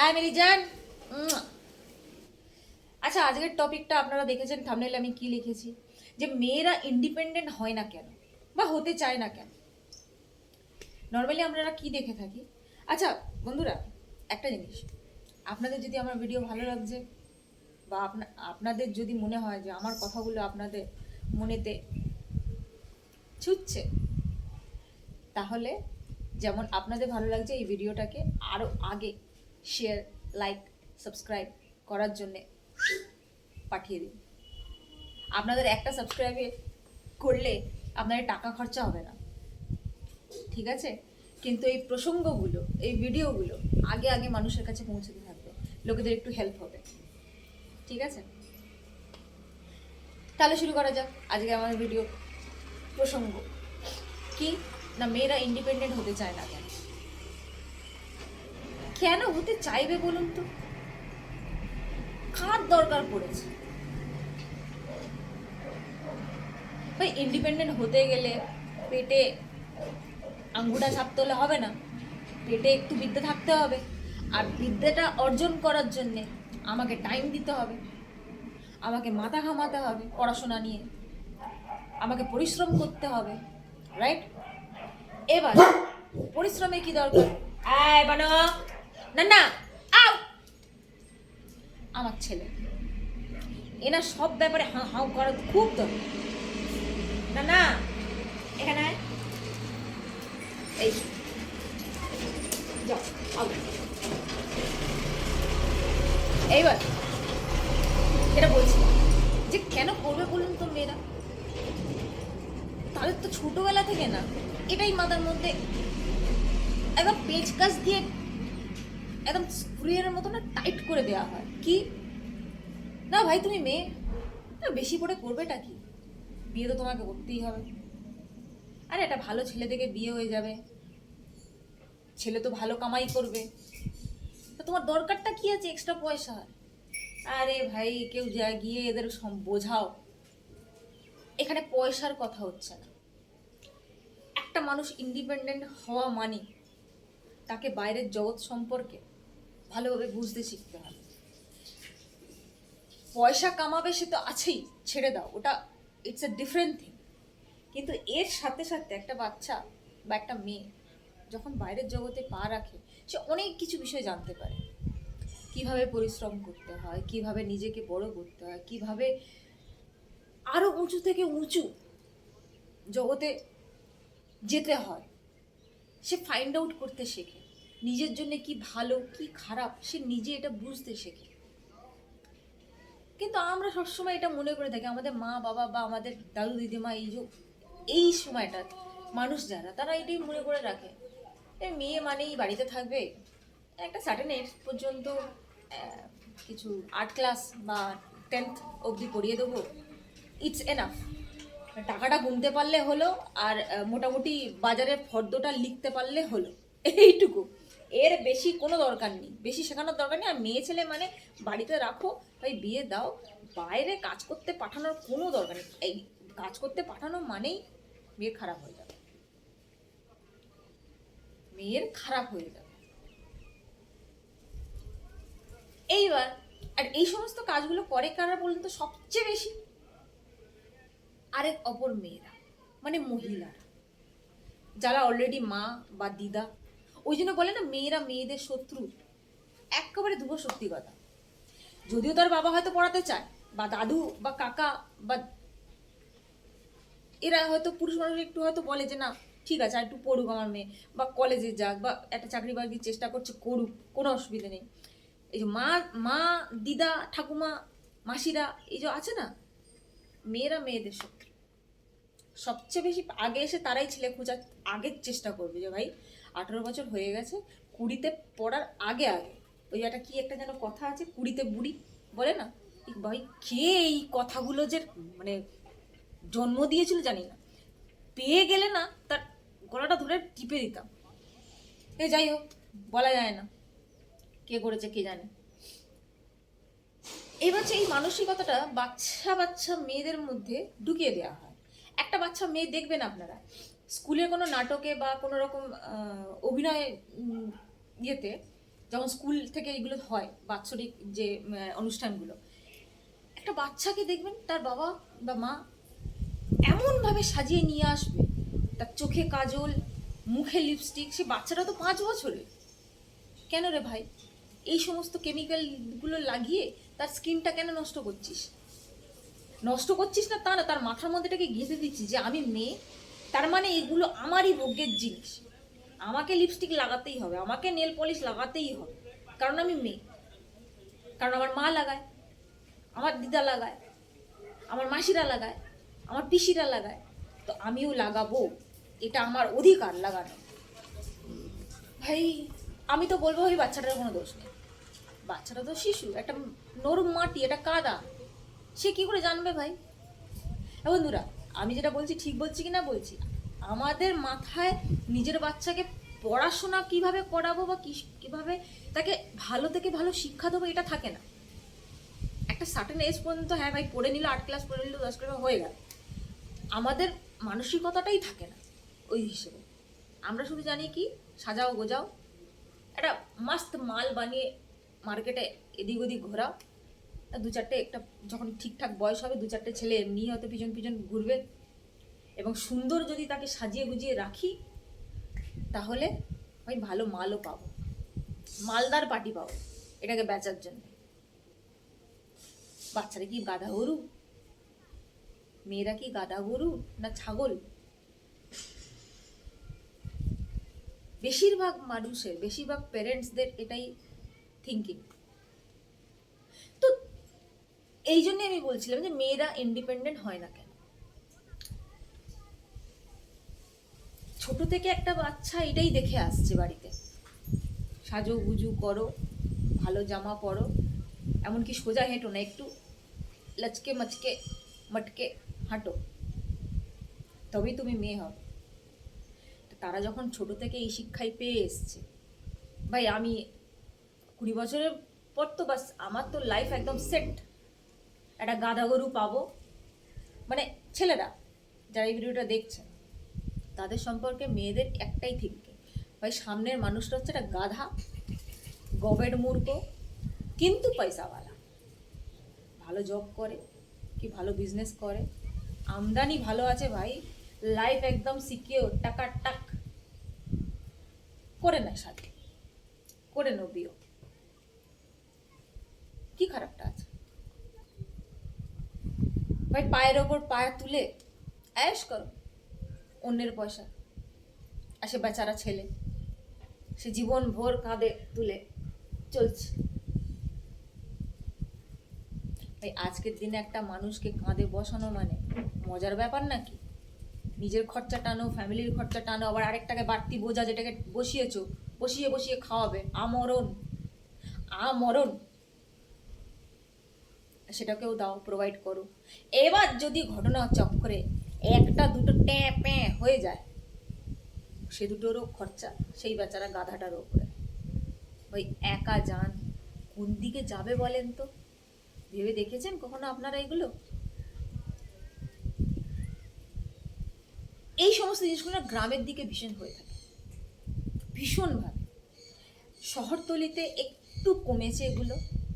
হ্যাঁ মেরি জান। আচ্ছা, আজকের টপিকটা আপনারা দেখেছেন থাম্বনেইলে আমি কি লিখেছি, যে মেয়েরা ইন্ডিপেন্ডেন্ট হয় না কেন বা হতে চায় না কেন। নর্মালি আমরা কি দেখে থাকি। আচ্ছা বন্ধুরা, একটা জিনিস, আপনাদের যদি আমার ভিডিও ভালো লাগছে বা আপনাদের যদি মনে হয় যে আমার কথাগুলো আপনাদের মনেতে ছুটছে, তাহলে যেমন আপনাদের ভালো লাগছে এই ভিডিওটাকে আরও আগে শেয়ার, লাইক, সাবস্ক্রাইব করার জন্যে পাঠিয়ে দিন। আপনাদের একটা সাবস্ক্রাইবে করলে আপনাদের টাকা খরচা হবে না, ঠিক আছে? কিন্তু এই প্রসঙ্গগুলো, এই ভিডিওগুলো আগে আগে মানুষের কাছে পৌঁছতে থাকবে, লোকেদের একটু হেল্প হবে, ঠিক আছে? তাহলে শুরু করা যাক আজকে আমার ভিডিও প্রসঙ্গ কি না, মেয়েরা ইন্ডিপেন্ডেন্ট হতে চায় না কেন। কেন হতে চাইবে বলুন তো? কার দরকার পড়েছে ভাই? ইন্ডিপেন্ডেন্ট হতে গেলে পেটে আঙ্গুটা ছাপতে হলে হবে না, পেটে একটু বিদ্যা থাকতে হবে। আর বিদ্যাটা অর্জন করার জন্যে আমাকে টাইম দিতে হবে, আমাকে মাথা ঘামাতে হবে পড়াশোনা নিয়ে, আমাকে পরিশ্রম করতে হবে, রাইট? এবার পরিশ্রমে কি দরকার? আয় বানো, না না, আও! আমার ছেলে এনা সব ব্যাপারে হাঁ হাঁ করা খুব দরকার। না না, এখানে আয়। এই যাও, আও। এইবার এটা বলছি যে কেন করবে বলুন তো মেয়েরা? তাদের তো ছোটবেলা থেকে না এটাই মাথার মধ্যে একদম পেচকাস দিয়ে একদম স্ক্রুয়ের মতো না টাইট করে দেওয়া হয়। কি না ভাই, তুমি মেয়ে, না বেশি করে করবেটা কি? বিয়ে তো তোমাকে করতেই হবে। আরে একটা ভালো ছেলে থেকে বিয়ে হয়ে যাবে, ছেলে তো ভালো কামাই করবে, তা তোমার দরকারটা কি আছে এক্সট্রা পয়সা? আরে ভাই, কেউ যা গিয়ে এদের বোঝাও, এখানে পয়সার কথা হচ্ছে না। একটা মানুষ ইন্ডিপেন্ডেন্ট হওয়া মানে তাকে বাইরের জগৎ সম্পর্কে ভালোভাবে বুঝতে শিখতে হবে। পয়সা কামাবে সে তো আছেই, ছেড়ে দাও ওটা, ইটস এ ডিফারেন্ট থিং। কিন্তু এর সাথে সাথে একটা বাচ্চা বা একটা মেয়ে যখন বাইরের জগতে পা রাখে, সে অনেক কিছু বিষয় জানতে পারে। কিভাবে পরিশ্রম করতে হয়, কিভাবে নিজেকে বড় করতে হয়, কিভাবে আরো উঁচু থেকে উঁচু জগতে যেতে হয়, সে ফাইন্ড আউট করতে শেখে। নিজের জন্য কি ভালো কি খারাপ সে নিজে এটা বুঝতে শেখে। কিন্তু আমরা সবসময় এটা মনে করে থাকি, আমাদের মা বাবা বা আমাদের দাদু দিদিমা এই সময়টা মানুষ যারা, তারা এটাই মনে করে রাখে, এই মেয়ে মানেই বাড়িতে থাকবে, একটা সার্টেন এজ পর্যন্ত কিছু আর্ট ক্লাস বা 10th অবধি পড়িয়ে দেবো, ইটস এনাফ। টাকাটা গুনতে পারলে হলো, আর মোটামুটি বাজারের ফর্দটা লিখতে পারলে হলো, এইটুকু। এর বেশি কোনো দরকার নেই, বেশি শেখানোর দরকার নেই। আর মেয়ে ছেলে মানে বাড়িতে রাখো, ভাই বিয়ে দাও, বাইরে কাজ করতে পাঠানোর কোনো দরকার নেই। এই কাজ করতে পাঠানো মানেই মেয়ে খারাপ হয়ে যাবে, মেয়ের খারাপ হয়ে যাবে। এইবার আর এই সমস্ত কাজগুলো করে কারা বলুন তো সবচেয়ে বেশি? আরেক অপর মেয়েরা, মানে মহিলারা, যারা অলরেডি মা বা দিদা। ওই জন্য বলে না, মেয়েরা মেয়েদের শত্রু। একেবারে ধুবো সত্যি কথা। যদিও তার বাবা হয়তো পড়াতে চায়, বা দাদু বা কাকা বা এরা হয়তো পুরুষ মানুষ একটু হয়তো বলে যে না ঠিক আছে আর একটু পড়ুক আমার মেয়ে, বা কলেজে যাক, বা একটা চাকরি বাকরির চেষ্টা করছে, করুক, কোনো অসুবিধা নেই। এই যে মা মা দিদা ঠাকুমা মাসিরা এই যে আছে না, মেয়েরা মেয়েদের শত্রু। সবচেয়ে বেশি আগে এসে তারাই ছেলে খোঁজার আগের চেষ্টা করবে, যে ভাই 18 বছর হয়ে গেছে, 20তে পড়ার আগে আগে। ওই একটা কি একটা যেন কথা আছে, 20তে বুড়ি বলে না, ভাই কে এই কথাগুলো যে মানে জন্ম দিয়েছিল জানি না, পেয়ে গেলে না তার গলাটা ধরে টিপে দিতাম। যাই হোক, বলা যায় না কে করেছে কে জানে। এবার এই মানসিকতাটা বাচ্চা বাচ্চা মেয়েদের মধ্যে ঢুকিয়ে দেওয়া হয়। একটা বাচ্চা মেয়ে দেখবেন আপনারা, স্কুলের কোনো নাটকে বা কোনো রকম অভিনয় ইয়েতে যখন স্কুল থেকে এগুলো হয় বাৎসরিক যে অনুষ্ঠানগুলো, একটা বাচ্চাকে দেখবেন তার বাবা বা মা এমনভাবে সাজিয়ে নিয়ে আসবে, তার চোখে কাজল, মুখে লিপস্টিক। সে বাচ্চাটা তো 5 বছরের। কেন রে ভাই এই সমস্ত কেমিক্যালগুলো লাগিয়ে তার স্কিনটা কেন নষ্ট করছিস? নষ্ট করছিস না তা না, তার মাথার মধ্যে এটাকে গেঁথে দিচ্ছিস যে আমি মেয়ে, তার মানে এগুলো আমারই ভোগ্যের জিনিস, আমাকে লিপস্টিক লাগাতেই হবে, আমাকে নেল পলিশ লাগাতেই হবে, কারণ আমি মেয়ে, কারণ আমার মা লাগায়, আমার দিদা লাগায়, আমার মাসিরা লাগায়, আমার পিসিরা লাগায়, তো আমিও লাগাবো, এটা আমার অধিকার লাগানো। ভাই আমি তো বলবো ওই বাচ্চাটার কোনো দোষ নেই, বাচ্চাটা তো শিশু, একটা নরম মাটি, এটা কাদা, সে কি করে জানবে ভাই? বন্ধুরা আমি যেটা বলছি ঠিক বলছি কি না বলছি, আমাদের মাথায় নিজের বাচ্চাকে পড়াশোনা কিভাবে করাবো বা কিভাবে তাকে ভালো থেকে ভালো শিক্ষা দেবো এটা থাকে না। একটা সার্টেন এজ পর্যন্ত হ্যাঁ ভাই পড়ে নিল, 8 ক্লাস পড়ে নিল, 10 ক্লাস হয়ে গেল, আমাদের মানসিকতাটাই থাকে না ওই হিসেবে। আমরা শুধু জানি কি সাজাও গোজাও, একটা মাস্ত মাল বানিয়ে মার্কেটে এদিক ওদিক ঘোরাও, 2-4টে একটা যখন ঠিকঠাক বয়স হবে 2-4টে ছেলে এমনি হয়তো পিছন পিছন ঘুরবে, এবং সুন্দর যদি তাকে সাজিয়ে গুজিয়ে রাখি তাহলে ভাই ভালো মালও পাবো, মালদার পার্টি পাবো এটাকে বেচার জন্য। বাচ্চারা কি গাধা গরু? মেয়েরা কি গাধা গরু না ছাগল? বেশিরভাগ মানুষের, বেশিরভাগ প্যারেন্টসদের এটাই থিঙ্কিং। তো এই জন্যে আমি বলছিলাম যে মেয়েরা ইন্ডিপেন্ডেন্ট হয় না কেন? ছোট থেকে একটা বাচ্চা এটাই দেখে আসছে বাড়িতে, সাজো গুজু করো, ভালো জামা পরো, এমনকি সোজা হেঁটো না, একটু লচকে মচকে মটকে হাঁটো, তবেই তুমি মেয়ে হবে। তারা যখন ছোট থেকে এই শিক্ষাই পেয়ে এসছে, ভাই আমি 20 বছরের পর তো বাস আমার তো লাইফ একদম সেট, একটা গাধা গরু পাবো। মানে ছেলেরা যারা এই ভিডিওটা দেখছে তাদের সম্পর্কে মেয়েদের একটাই থিঙ্কিং, ভাই সামনের মানুষটা হচ্ছে একটা গাধা, গবেট মূর্খ, কিন্তু পয়সাওয়ালা, ভালো জব করে কি ভালো বিজনেস করে, আমদানি ভালো আছে ভাই, লাইফ একদম সিকিওর, টাকা টাক করে নেয়, সাথে করে নো বিও, কি খারাপটা আছে ভাই? পায়ের ওপর পায়ে তুলে অ্যাশ করো অন্যের পয়সা, আর সে বেচারা ছেলে সে জীবন ভোর কাঁধে তুলে চলছে। ভাই আজকের দিনে একটা মানুষকে কাঁধে বসানো মানে মজার ব্যাপার নাকি? নিজের খরচা টানো, ফ্যামিলির খরচা টানো, আবার আরেকটাকে বাড়তি বোঝা যেটাকে বসিয়েছো, বসিয়ে বসিয়ে খাওয়াবে, আমরণ আমরণ, সেটাকেও দাও, প্রোভাইড করো। এবার যদি ঘটনা চক্করে একটা দুটো ট্যাঁ প্যাঁ হয়ে যায়, সে দুটোরও খরচা সেই বেচারা গাধাটার ওপরে। ওই একা যান কোন দিকে যাবে বলেন তো? ভেবে দেখেছেন কখনো আপনারা এগুলো? এই সমস্ত জিনিসগুলো গ্রামের দিকে ভীষণ হয়ে থাকে, ভীষণভাবে। শহরতলিতে একটু কমেছে এগুলো,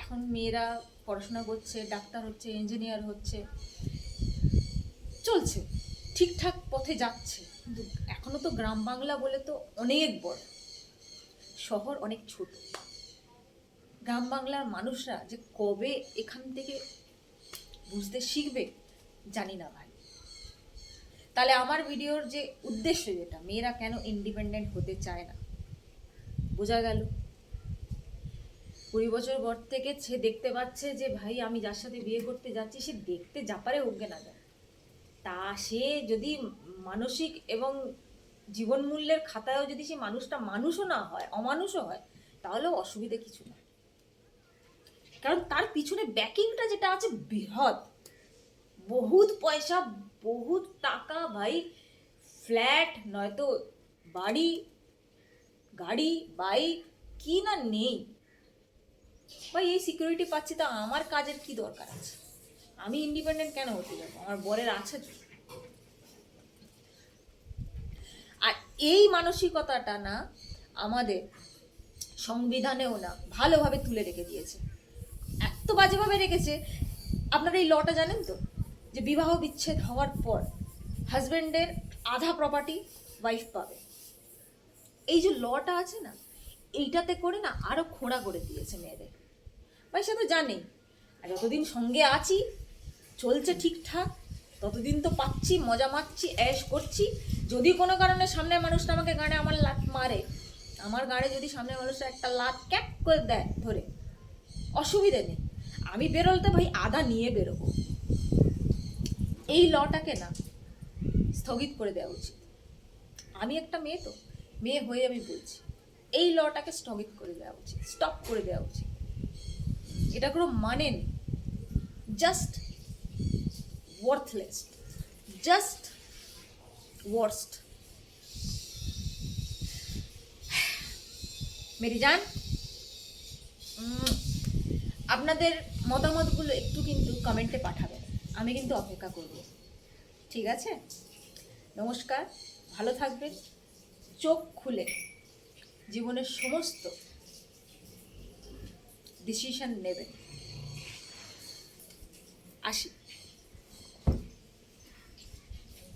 এখন মেয়েরা পড়াশোনা করছে, ডাক্তার হচ্ছে, ইঞ্জিনিয়ার হচ্ছে, চলছে, ঠিকঠাক পথে যাচ্ছে, কিন্তু এখনো তো গ্রাম বাংলা বলে তো অনেক বড়, শহর অনেক ছোট। গ্রাম বাংলার মানুষরা যে কবে এখান থেকে বুঝতে শিখবে জানি না ভাই। তাহলে আমার ভিডিওর যে উদ্দেশ্য, যেটা মেয়েরা কেন ইন্ডিপেন্ডেন্ট হতে চায় না, বোঝা গেল। 20 বছর পর থেকে সে দেখতে পাচ্ছে যে ভাই আমি যার সাথে বিয়ে করতে যাচ্ছি সে দেখতে যা পারে হোক না যায়, তা সে যদি মানসিক এবং জীবন মূল্যের খাতায়ও যদি সে মানুষটা মানুষও না হয়, অমানুষও হয়, তাহলেও অসুবিধে কিছু না, কারণ তার পিছনে ব্যাকিংটা যেটা আছে বৃহৎ, বহুত পয়সা, বহুত টাকা ভাই, ফ্ল্যাট নয়তো বাড়ি, গাড়ি, বাইক, কি না নেই ভাই। এই সিকিউরিটি পাচ্ছি, তা আমার কাজের কি দরকার আছে? আমি ইন্ডিপেন্ডেন্ট কেন হতে যাবো? আমার বরের আছে। আর এই মানসিকতাটা না আমাদের সংবিধানেও না, ভালোভাবে তুলে রেখে দিয়েছে। এত বাজেভাবে রেখেছে, আপনারা এই লটা জানেন তো, যে বিবাহ বিচ্ছেদ হওয়ার পর হাজব্যান্ডের আধা প্রপার্টি ওয়াইফ পাবে। এই যে লটা আছে না, এইটাতে করে না আরো খোঁড়া করে দিয়েছে মেয়েদের। ভাই সে তো জানেই, আর যতদিন সঙ্গে আছি, চলছে ঠিকঠাক, ততদিন তো পাচ্ছি, মজা মারছি, অ্যাশ করছি। যদি কোনো কারণে সামনের মানুষটা আমাকে গাড়ে আমার লাত মারে, আমার গাড়ে যদি সামনের মানুষটা একটা লাত ক্যাপ করে দেয় ধরে, অসুবিধে নেই, আমি বেরোলতে ভাই আদা নিয়ে বেরোবো। এই লটাকে না স্থগিত করে দেওয়া উচিত। আমি একটা মেয়ে, তো মেয়ে হয়ে আমি বলছি, এই লটাকে স্থগিত করে দেওয়া উচিত, স্টপ করে দেওয়া উচিত। এটা কোনো মানে নেই, জাস্ট ওয়ার্থলেস, জাস্ট ওয়ার্স্ট। মেরি জান, আপনাদের মতামতগুলো একটু কিন্তু কমেন্টে পাঠাবেন, আমি কিন্তু অপেক্ষা করব। ঠিক আছে, নমস্কার, ভালো থাকবেন, চোখ খুলে জীবনের সমস্ত ডিসিশন নেবেন। আসি।